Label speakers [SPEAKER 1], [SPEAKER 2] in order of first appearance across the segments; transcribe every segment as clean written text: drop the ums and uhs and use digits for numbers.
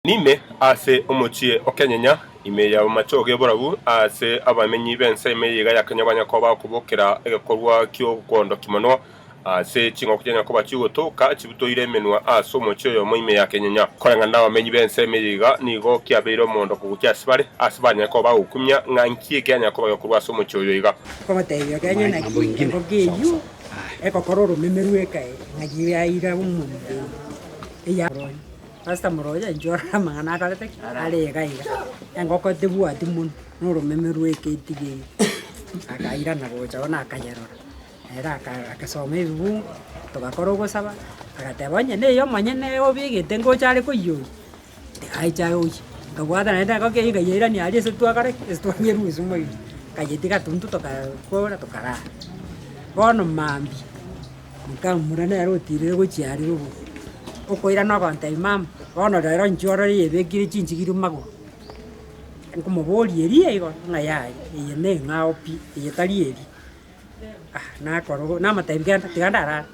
[SPEAKER 1] Nime ase omochie okenyenya ime ya machoge borabu ase abamenyi bense ime yiga yakanyabanya ko bakubokera egekorwa kyo kondo kimono ase chingo kugenya ko bachigotoka chibutoire menwa ase omochie yo ime ya kenyenya korenga na abamenyi bense ime yiga nigo kiabeiro mondo kugukya sibare asibanya ko bagukumya ngankie kenya ko bagokorwa ase omochie yo yiga
[SPEAKER 2] ko bateyo kenya na kingo kiyu ekokororo memerueka ngaji ya ira umuntu ya Hasta moroja njora mangana kalete ale gaiga engoko tebua timun noro memeru eketige akaira na gocha ona akayerora era akasome bibu tugakoro gosaba agatebonye ne yo manye ne obigite ngochare koyo aicha oyi ngwada nenda koke igayira ni ali se tuakare estwanyeru isumoi kayetika tuntu tokakora tokara bono mambi nkamurana yaro tirire gochiari rubu okoira no konte imam ono rero njoro yebekire chinjigiro mago ngumobori eri igo ngayai yene ngaopi yetali eri na koro na matebika tigandara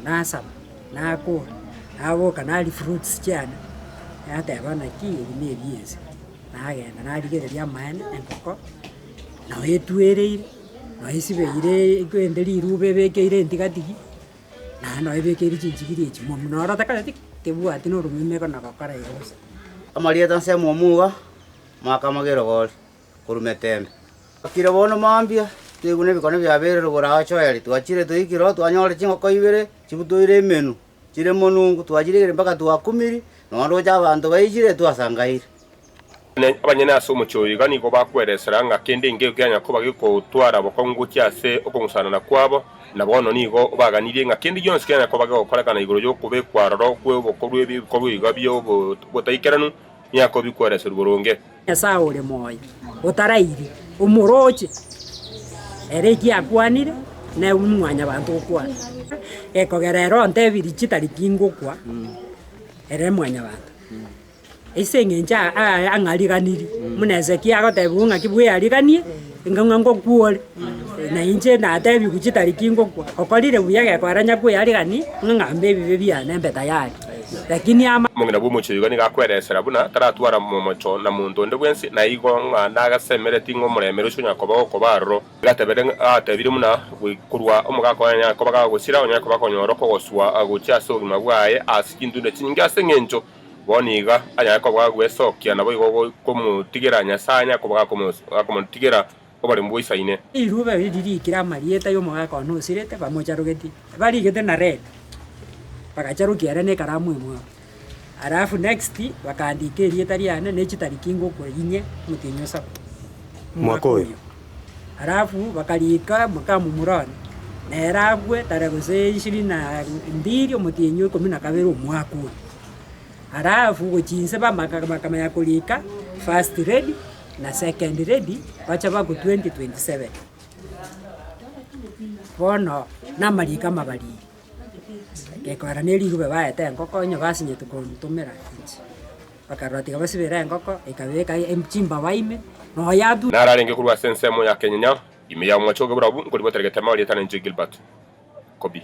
[SPEAKER 2] na sam na ko abo kanali fruits cyane ate bana ki ni ebiese na genda na rigereria mane enkoko na yetuereire na isibeire kwenderi rube bekeire ntigatigi no ebekeri chinjigiri chimo munora takati tebua tino rumimeko na kakara yose
[SPEAKER 3] amaria tanse momuga makamagero gol kurumetembe akira bono mambia tegune bikone byabere rugora acho yari twachire tuikiro twanyore chingo koibere chibutoire menu chire monungu twajire mpaka twakumiri no roja abantu bayijire twasangaire
[SPEAKER 1] abanyene ase omochie yiga nigo bakweresera nga kende inge kenya ko bagikotwara bokongu cyase okongusana na kwabo na bono nigo baganirie nga kende yonse kenya ko bagokorekana igoro yo kubekwararo kwebukorwa ebikorwa yiga byo botaikeranu nyako bikweresera boronge
[SPEAKER 2] asa ore moyo otarairi umoroche ereki akwanire na umwanya bantu okwana ekogerero ntebiri chitari kingokwa ere mwanya bantu isengenja angaliganiri muneze kiago tebunga kibwe aliganie ngango kuole na inje na tebi kuchitari kingo kwa okolire buyage kwaranya kwe aligani ngambe bibe bya nembe tayari lakini ama
[SPEAKER 1] mungina bumucho yiga nigakweresera buna taratwara mu mocho na muntu nde bwensi na igo naga semere tingo muremero cyo nyakoba ko barro gatebere atebire muna kurwa omugako nya ko bagagusira onya ko bakonyoro ko goswa agucha so mabwaye asikindu ne tinga sengenjo boniga anya ko bagwesokia nabo igo komutigeranya sanya ko bagakomutigera obare mbuisaine
[SPEAKER 2] irube bidiri kira marieta yo mogako no sirete bamocharugeti bari gete na red bagacharukia ne karamu imwe arafu next bakandike rietariana ne chitari kingo ko inye mutinyo sa
[SPEAKER 4] mwakoyo
[SPEAKER 2] arafu bakalika mukamu murani neragwe taragose 22 mutinyo 12 mwako arafu gochinse bakamaya kulika first ready na second ready bacha baku 2027 bono na marika mabari gekora neri rube baete ngoko nyo basinye tukontumera inchi bakarati kabasibera ngoko ikabeka emchimba baime no yadu
[SPEAKER 1] nararenge kurwa sensemo ya kenyenya ime ya mwachoge burabu ngori boteregete mawali tana Gilbert Kobi.